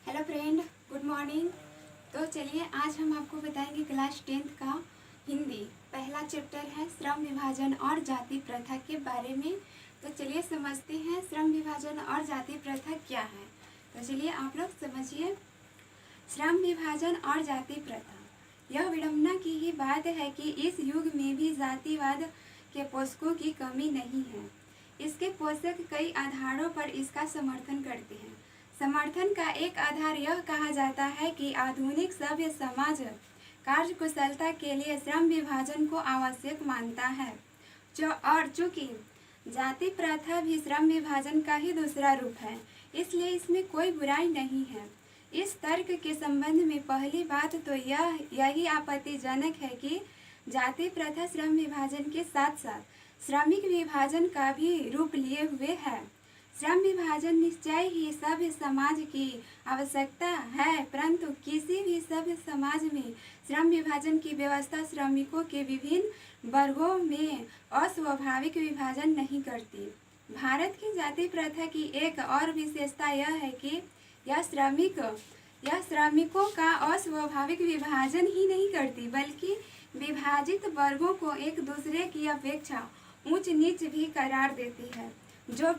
Hello friend, good morning. तो चलिए आज हम आपको बताएंगे क्लास 10th का हिंदी पहला चैप्टर है श्रम विभाजन और जाति प्रथा के बारे में। तो चलिए समझते हैं श्रम विभाजन और जाति प्रथा क्या है। तो चलिए आप लोग समझिए। श्रम विभाजन और जाति प्रथा, यह विडंबना की ही बात है कि इस युग में भी जातिवाद के पोषकों की कमी नहीं है। इसके पोषक कई आधारों पर इसका समर्थन करते हैं। समर्थन का एक आधार यह कहा जाता है कि आधुनिक सभ्य समाज कार्यकुशलता के लिए श्रम विभाजन को आवश्यक मानता है। चूंकि जाति प्रथा भी श्रम विभाजन का ही दूसरा रूप है, इसलिए इसमें कोई बुराई नहीं है। इस तर्क के संबंध में पहली बात तो यही आपत्तिजनक है कि जाति प्रथा श्रम विभाजन के साथ साथ श्रमिक विभाजन का भी रूप लिए हुए है। श्रम विभाजन निश्चय ही सभ्य समाज की आवश्यकता है, परंतु किसी भी सभ्य समाज में श्रम विभाजन की व्यवस्था श्रमिकों के विभिन्न वर्गों में अस्वाभाविक विभाजन नहीं करती। भारत की जाति प्रथा की एक और विशेषता यह है कि यह श्रमिकों का अस्वाभाविक विभाजन ही नहीं करती, बल्कि विभाजित वर्गों को एक दूसरे की अपेक्षा ऊंच नीच भी करार देती है, जो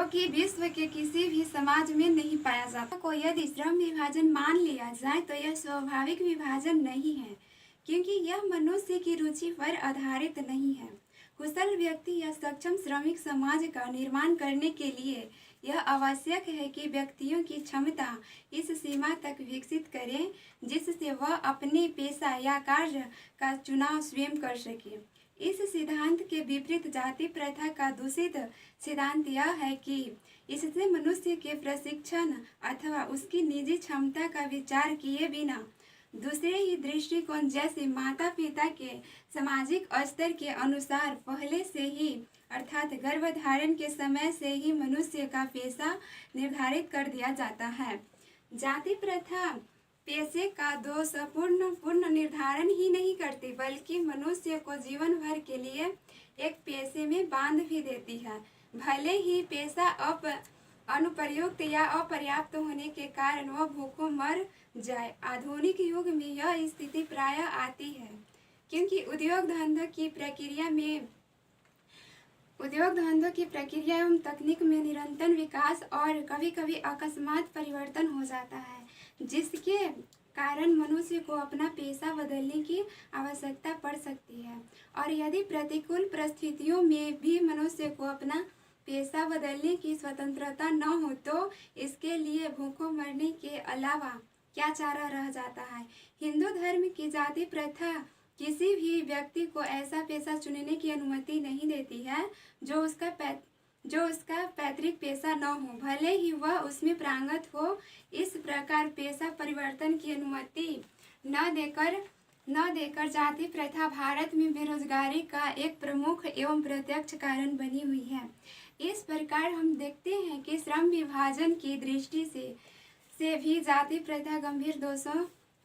कि विश्व के किसी भी समाज में नहीं पाया जाता। को यदि श्रम विभाजन मान लिया जाए तो यह स्वाभाविक विभाजन नहीं है, क्योंकि यह मनुष्य की रुचि पर आधारित नहीं है। कुशल व्यक्ति या सक्षम श्रमिक समाज का निर्माण करने के लिए यह आवश्यक है कि व्यक्तियों की क्षमता इस सीमा तक विकसित करें जिससे वह अपने पेशा या कार्य का चुनाव स्वयं कर सके। इस सिद्धांत के विपरीत जाति प्रथा का दूषित सिद्धांत यह है कि इससे मनुष्य के प्रशिक्षण अथवा उसकी निजी क्षमता का विचार किए बिना दूसरे ही दृष्टिकोण जैसे माता पिता के सामाजिक स्तर के अनुसार पहले से ही अर्थात गर्भधारण के समय से ही मनुष्य का पेशा निर्धारित कर दिया जाता है। जाति प्रथा पेशे का पूर्ण निर्धारण ही नहीं करती, बल्कि मनुष्य को जीवन भर के लिए एक पेशे में बांध भी देती है, भले ही पेशा अनुपयुक्त या अपर्याप्त होने के कारण वह भूखों मर जाए। आधुनिक युग में यह स्थिति प्रायः आती है क्योंकि उद्योग धंधों की प्रक्रिया एवं तकनीक में निरंतर विकास और कभी कभी अकस्मात परिवर्तन हो जाता है, जिसके कारण मनुष्य को अपना पेशा बदलने की आवश्यकता पड़ सकती है। और यदि प्रतिकूल परिस्थितियों में भी मनुष्य को अपना पेशा बदलने की स्वतंत्रता न हो तो इसके लिए भूखों मरने के अलावा क्या चारा रह जाता है। हिंदू धर्म की जाति प्रथा किसी भी व्यक्ति को ऐसा पेशा चुनने की अनुमति नहीं देती है जो उसका पैतृक पेशा न हो, भले ही वह उसमें पारंगत हो। इस प्रकार पेशा परिवर्तन की अनुमति न देकर जाति प्रथा भारत में बेरोजगारी का एक प्रमुख एवं प्रत्यक्ष कारण बनी हुई है। इस प्रकार हम देखते हैं कि श्रम विभाजन की दृष्टि से भी जाति प्रथा गंभीर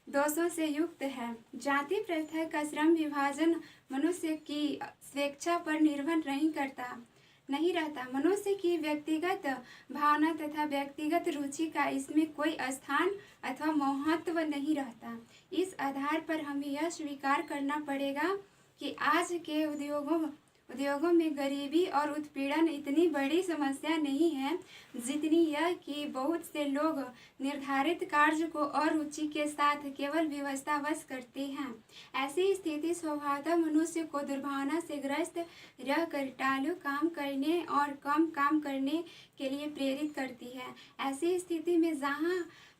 दोषों से युक्त है। जाति प्रथा का श्रम विभाजन मनुष्य की स्वेच्छा पर निर्भर नहीं रहता। मनुष्य की व्यक्तिगत भावना तथा व्यक्तिगत रुचि का इसमें कोई स्थान अथवा महत्व नहीं रहता। इस आधार पर हमें यह स्वीकार करना पड़ेगा कि आज के उद्योगों में गरीबी और उत्पीड़न इतनी बड़ी समस्या नहीं है जितनी यह कि बहुत से लोग निर्धारित कार्य को अरुचि के साथ केवल व्यवस्थावश करते हैं। ऐसी स्थिति स्वभावतः मनुष्य को दुर्भावना से ग्रस्त रहकर टालू काम करने और कम काम करने के लिए प्रेरित करती है। ऐसी स्थिति में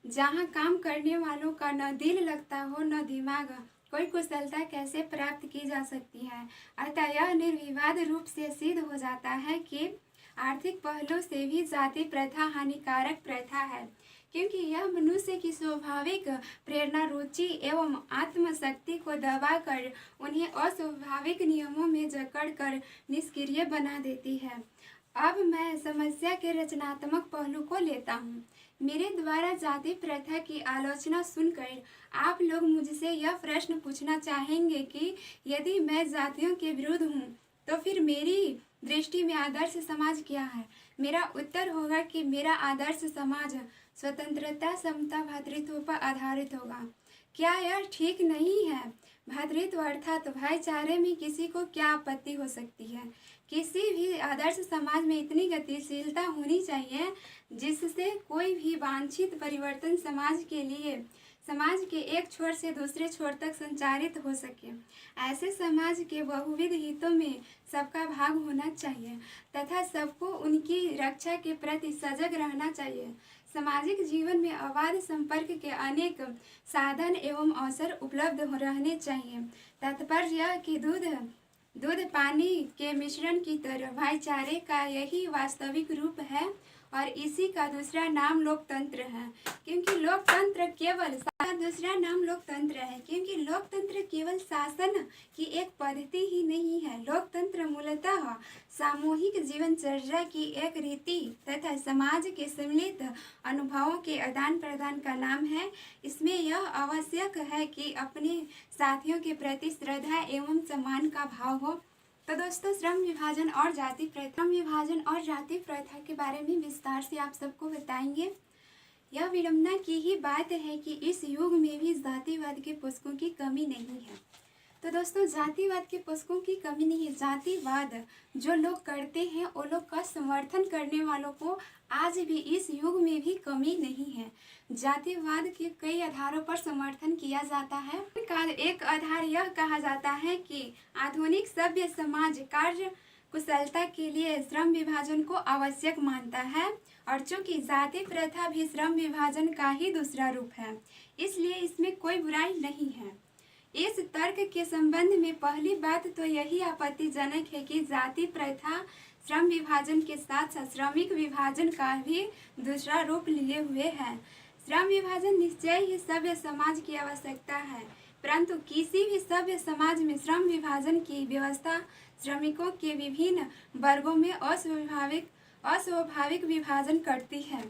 जहाँ काम करने वालों का न दिल लगता हो न दिमाग, कोई कुशलता कैसे प्राप्त की जा सकती है। अतः यह निर्विवाद रूप से सिद्ध हो जाता है कि आर्थिक पहलू से भी जाति प्रथा हानिकारक प्रथा है, क्योंकि यह मनुष्य की स्वाभाविक प्रेरणा, रुचि एवं आत्मशक्ति को दबाकर उन्हें अस्वाभाविक नियमों में जकड़कर निष्क्रिय बना देती है। अब मैं समस्या के रचनात्मक पहलू को लेता हूँ। मेरे द्वारा जाति प्रथा की आलोचना सुनकर आप लोग मुझसे यह प्रश्न पूछना चाहेंगे कि यदि मैं जातियों के विरुद्ध हूँ तो फिर दृष्टि में आदर्श समाज क्या है? मेरा उत्तर होगा कि मेरा आदर्श समाज स्वतंत्रता, समता, भ्रातृत्व पर आधारित होगा। क्या यह ठीक नहीं है? भ्रातृत्व अर्थात भाईचारे में किसी को क्या आपत्ति हो सकती है? किसी भी आदर्श समाज में इतनी गतिशीलता होनी चाहिए जिससे कोई भी वांछित परिवर्तन समाज के एक छोर से दूसरे छोर तक संचारित हो सके। ऐसे समाज के बहुविध हितों में सबका भाग होना चाहिए तथा सबको उनकी रक्षा के प्रति सजग रहना चाहिए। सामाजिक जीवन में अबाध संपर्क के अनेक साधन एवं अवसर उपलब्ध रहने चाहिए। तात्पर्य यह कि दूध पानी के मिश्रण की तरह भाईचारे का यही वास्तविक रूप है और इसी का दूसरा नाम लोकतंत्र है। क्योंकि लोकतंत्र केवल शासन की एक पद्धति ही नहीं है। लोकतंत्र मूलतः सामूहिक जीवनचर्या की एक रीति तथा समाज के सम्मिलित अनुभवों के आदान प्रदान का नाम है। इसमें यह आवश्यक है कि अपने साथियों के प्रति श्रद्धा एवं सम्मान का भाव हो। तो दोस्तों, श्रम विभाजन और जाति प्रथा के बारे में विस्तार से आप सबको बताएंगे। यह विडंबना की ही बात है कि इस युग में भी जातिवाद के पुस्तकों की कमी नहीं है। तो दोस्तों, जातिवाद के पुस्तकों की कमी नहीं है। जातिवाद जो लोग करते हैं वो लोग का समर्थन करने वालों को आज भी इस युग में भी कमी नहीं है। जातिवाद के कई आधारों पर समर्थन किया जाता है। एक आधार यह कहा जाता है कि आधुनिक सभ्य समाज कार्य कुशलता के लिए श्रम विभाजन को आवश्यक मानता है और चूंकि जाति प्रथा भी श्रम विभाजन का ही दूसरा रूप है, इसलिए इसमें कोई बुराई नहीं है। इस तर्क के संबंध में पहली बात तो यही आपत्तिजनक है कि जाति प्रथा श्रम विभाजन के साथ साथ श्रमिक विभाजन का भी दूसरा रूप लिए हुए है। श्रम विभाजन निश्चय ही सभ्य समाज की आवश्यकता है, परंतु किसी भी सभ्य समाज में श्रम विभाजन की व्यवस्था श्रमिकों के विभिन्न वर्गों में अस्वाभाविक विभाजन करती है।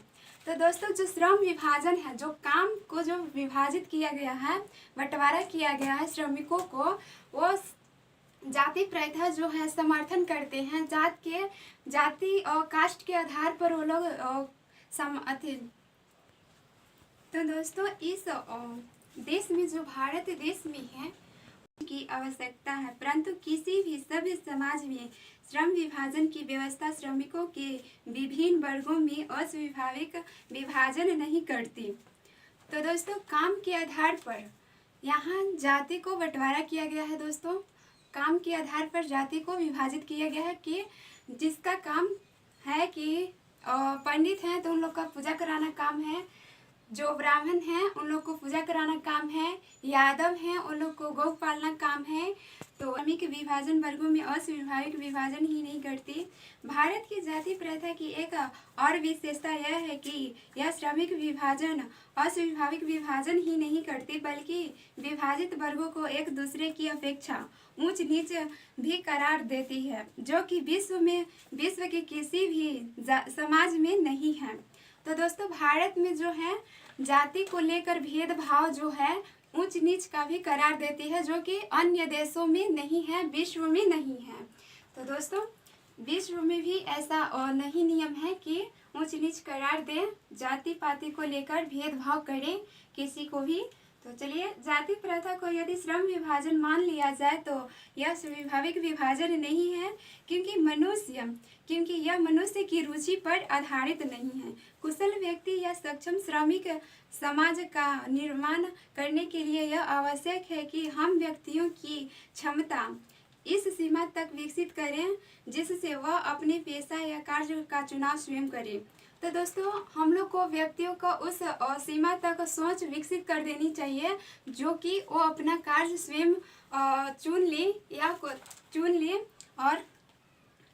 तो दोस्तों, जो श्रम विभाजन है, जो काम को जो विभाजित किया गया है, बंटवारा किया गया है श्रमिकों को, वो जाति प्रथा जो है समर्थन करते हैं। जाति और कास्ट के आधार पर वो लोग तो दोस्तों, इस देश में जो भारत देश में है की आवश्यकता है, परंतु किसी भी सभ्य समाज में श्रम विभाजन की व्यवस्था श्रमिकों के विभिन्न वर्गों में अस्वाभाविक विभाजन नहीं करती। तो दोस्तों, काम के आधार पर यहाँ जाति को बंटवारा किया गया है। दोस्तों, काम के आधार पर जाति को विभाजित किया गया है कि जिसका काम है कि पंडित हैं तो उन लोग का पूजा कराना काम है, जो ब्राह्मण हैं उन लोग को पूजा कराना काम है, यादव हैं उन लोग को गौ पालना काम है। तो श्रमिक विभाजन वर्गों में अस्वाभाविक विभाजन ही नहीं करती। भारत की जाति प्रथा की एक और विशेषता यह है कि यह श्रमिक विभाजन अस्वाभाविक विभाजन ही नहीं करती, बल्कि विभाजित वर्गों को एक दूसरे की अपेक्षा ऊंच नीच भी करार देती है, जो कि विश्व के किसी भी समाज में नहीं है। तो दोस्तों, भारत में जो है जाति को लेकर भेदभाव जो है ऊंच नीच का भी करार देती है, जो कि अन्य देशों में नहीं है, विश्व में नहीं है। तो दोस्तों, विश्व में भी ऐसा नहीं नियम है कि ऊंच नीच करार दें, जाति पाति को लेकर भेदभाव करें किसी को भी। तो चलिए, जाति प्रथा को यदि श्रम विभाजन मान लिया जाए तो यह स्वाभाविक विभाजन नहीं है, क्योंकि यह मनुष्य की रुचि पर आधारित नहीं है। कुशल व्यक्ति या सक्षम श्रमिक समाज का निर्माण करने के लिए यह आवश्यक है कि हम व्यक्तियों की क्षमता इस सीमा तक विकसित करें जिससे वह अपने पेशा या कार्य का चुनाव स्वयं करे। तो दोस्तों, हम लोग को व्यक्तियों को उस सीमा तक सोच विकसित कर देनी चाहिए जो कि वो अपना कार्य स्वयं चुन ले और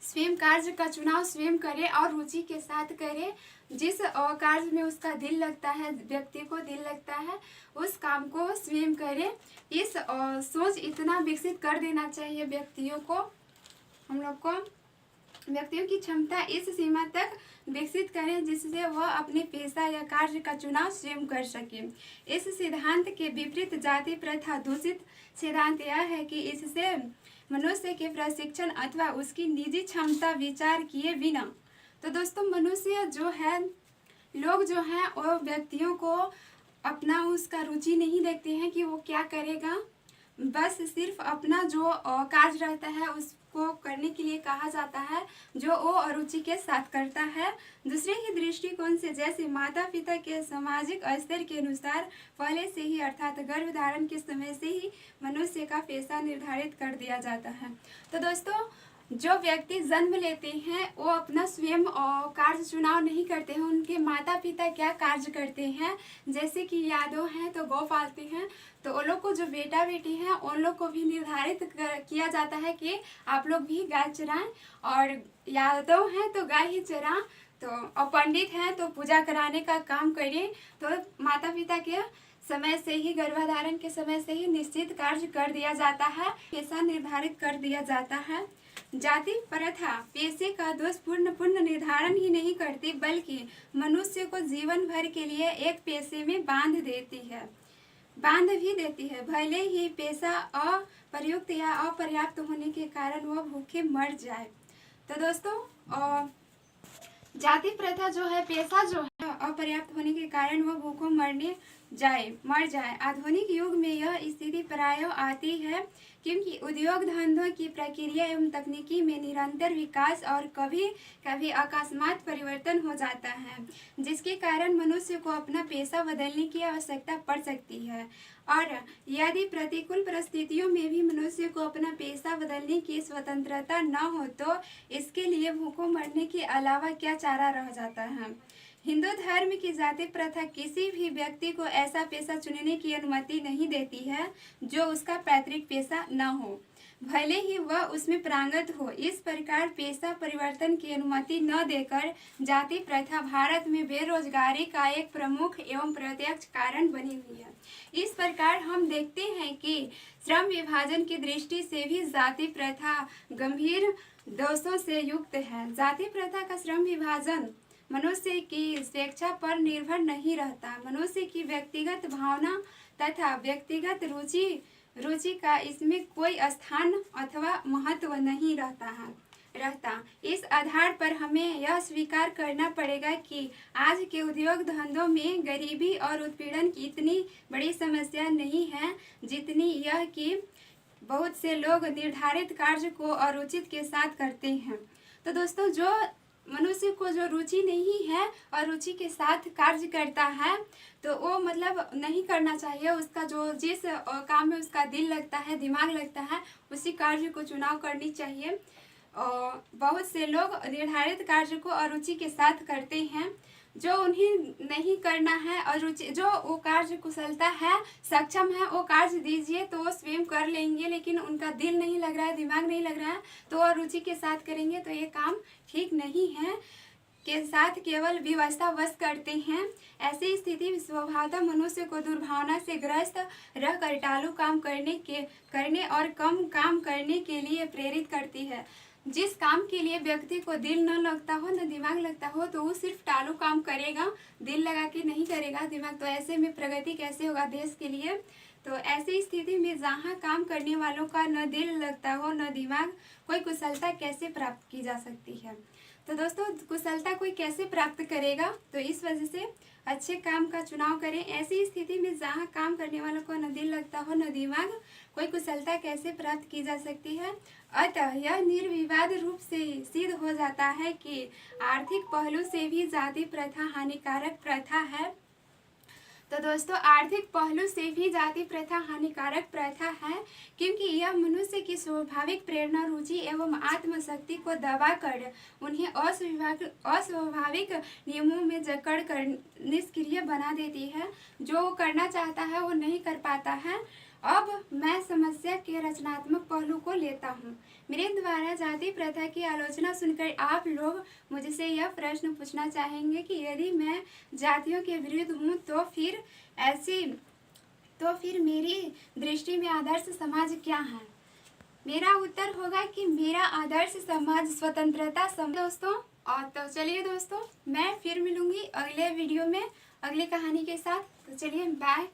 स्वयं कार्य का चुनाव स्वयं करे और रुचि के साथ करे। जिस कार्य में उसका दिल लगता है, व्यक्ति को दिल लगता है, उस काम को स्वयं करे। इस सोच इतना विकसित कर देना चाहिए व्यक्तियों को, हम लोग को व्यक्तियों की क्षमता इस सीमा तक विकसित करें जिससे वह अपने पेशा या कार्य का चुनाव स्वयं कर सके। इस सिद्धांत के विपरीत जाति प्रथा दूषित सिद्धांत यह है कि इससे मनुष्य के प्रशिक्षण अथवा उसकी निजी क्षमता विचार किए बिना। तो दोस्तों मनुष्य जो है, लोग जो हैं वो व्यक्तियों को अपना उसका रुचि नहीं देखते हैं कि वो क्या करेगा, बस सिर्फ अपना जो कार्य रहता है उसको करने के लिए कहा जाता है, जो वो अरुचि के साथ करता है। दूसरे ही दृष्टिकोण से जैसे माता पिता के सामाजिक स्तर के अनुसार पहले से ही अर्थात गर्भधारण के समय से ही मनुष्य का पेशा निर्धारित कर दिया जाता है। तो दोस्तों जो व्यक्ति जन्म लेते हैं वो अपना स्वयं कार्य चुनाव नहीं करते हैं, उनके माता पिता क्या कार्य करते हैं। जैसे कि यादव हैं तो गौ पालते हैं, तो वो लोग को जो बेटा बेटी हैं उन लोग को भी निर्धारित किया जाता है कि आप लोग भी गाय चराएं, और यादव हैं तो गाय ही चरा, तो और पंडित हैं तो पूजा कराने का काम करें। तो माता पिता के समय से ही, गर्भाधारण के समय से ही निश्चित कार्य कर दिया जाता है, पेशा निर्धारित कर दिया जाता है। जाति प्रथा पेशे का दोषपूर्ण निर्धारण ही नहीं करती, बल्कि मनुष्य को जीवन भर के लिए एक पेशे में बांध भी देती है। भले ही पेशा अप्रयुक्त या अपर्याप्त होने के कारण वह भूखे मर जाए। तो दोस्तों जाति प्रथा जो है, पेशा जो है अपर्याप्त होने के कारण वह भूखों मर जाए। आधुनिक युग में यह स्थिति प्रायः आती है क्योंकि उद्योग धंधों की प्रक्रिया एवं तकनीकी में निरंतर विकास और कभी कभी अकस्मात परिवर्तन हो जाता है, जिसके कारण मनुष्य को अपना पेशा बदलने की आवश्यकता पड़ सकती है। और यदि प्रतिकूल परिस्थितियों में भी मनुष्य को अपना पेशा बदलने की स्वतंत्रता न हो तो इसके लिए भूखों मरने के अलावा क्या चारा रह जाता है। हिंदू धर्म की जाति प्रथा किसी भी व्यक्ति को ऐसा पेशा चुनने की अनुमति नहीं देती है जो उसका पैतृक पेशा न हो, भले ही वह उसमें पारंगत हो। इस प्रकार पेशा परिवर्तन की अनुमति न देकर जाति प्रथा भारत में बेरोजगारी का एक प्रमुख एवं प्रत्यक्ष कारण बनी हुई है। इस प्रकार हम देखते हैं कि श्रम विभाजन की दृष्टि से भी जाति प्रथा गंभीर दोषों से युक्त है। जाति प्रथा का श्रम विभाजन मनुष्य की स्वेच्छा पर निर्भर नहीं रहता, मनुष्य की व्यक्तिगत भावना तथा व्यक्तिगत रुचि का इसमें कोई स्थान अथवा महत्व नहीं रहता। इस आधार पर हमें यह स्वीकार करना पड़ेगा कि आज के उद्योग धंधों में गरीबी और उत्पीड़न की इतनी बड़ी समस्या नहीं है जितनी यह कि बहुत से लोग निर्धारित कार्य को अरुचित के साथ करते हैं। तो दोस्तों जो मनुष्य को जो रुचि नहीं है और रुचि के साथ कार्य करता है तो वो मतलब नहीं करना चाहिए। उसका जो जिस काम में उसका दिल लगता है, दिमाग लगता है, उसी कार्य को चुनाव करनी चाहिए। और बहुत से लोग निर्धारित कार्य को अरुचि के साथ करते हैं, जो उन्हें नहीं करना है और रुचि जो वो कार्य कुशलता है, सक्षम है, वो कार्य दीजिए तो वो स्वयं कर लेंगे, लेकिन उनका दिल नहीं लग रहा है, दिमाग नहीं लग रहा है तो वो रुचि के साथ करेंगे तो ये काम ठीक नहीं है, के साथ केवल विवशतावश करते हैं। ऐसी स्थिति में स्वभावतः मनुष्य को दुर्भावना से ग्रस्त रहकर टालू काम करने और कम काम करने के लिए प्रेरित करती है। जिस काम के लिए व्यक्ति को दिल न लगता हो, न दिमाग लगता हो, तो वो सिर्फ टालू काम करेगा, दिल लगा के नहीं करेगा दिमाग, तो ऐसे में प्रगति कैसे होगा देश के लिए। तो ऐसी स्थिति में जहाँ काम करने वालों का न दिल लगता हो न दिमाग, कोई कुशलता कैसे प्राप्त की जा सकती है। तो दोस्तों कुशलता कोई कैसे प्राप्त करेगा, तो इस वजह से अच्छे काम का चुनाव करें। ऐसी स्थिति में जहाँ काम करने वालों को न दिल लगता हो न दिमाग, कोई कुशलता कैसे प्राप्त की जा सकती है। अतः यह निर्विवाद रूप से सिद्ध हो जाता है कि आर्थिक पहलू से भी जाति प्रथा हानिकारक प्रथा है। तो दोस्तों आर्थिक पहलू से भी जाति प्रथा हानिकारक प्रथा है, क्योंकि यह मनुष्य की स्वाभाविक प्रेरणा, रुचि एवं आत्मशक्ति को दबाकर उन्हें अस्वाभाविक नियमों में जकड़ कर निष्क्रिय बना देती है। जो वो करना चाहता है वो नहीं कर पाता है। अब मैं समस्या के रचनात्मक पहलू को लेता हूँ। मेरे द्वारा जाति प्रथा की आलोचना सुनकर आप लोग मुझसे यह प्रश्न पूछना चाहेंगे कि यदि मैं जातियों के विरुद्ध हूँ तो फिर मेरी दृष्टि में आदर्श समाज क्या है। मेरा उत्तर होगा कि मेरा आदर्श समाज स्वतंत्रता समाज। दोस्तों और तो चलिए दोस्तों मैं फिर मिलूंगी अगले वीडियो में अगली कहानी के साथ। तो चलिए बाय।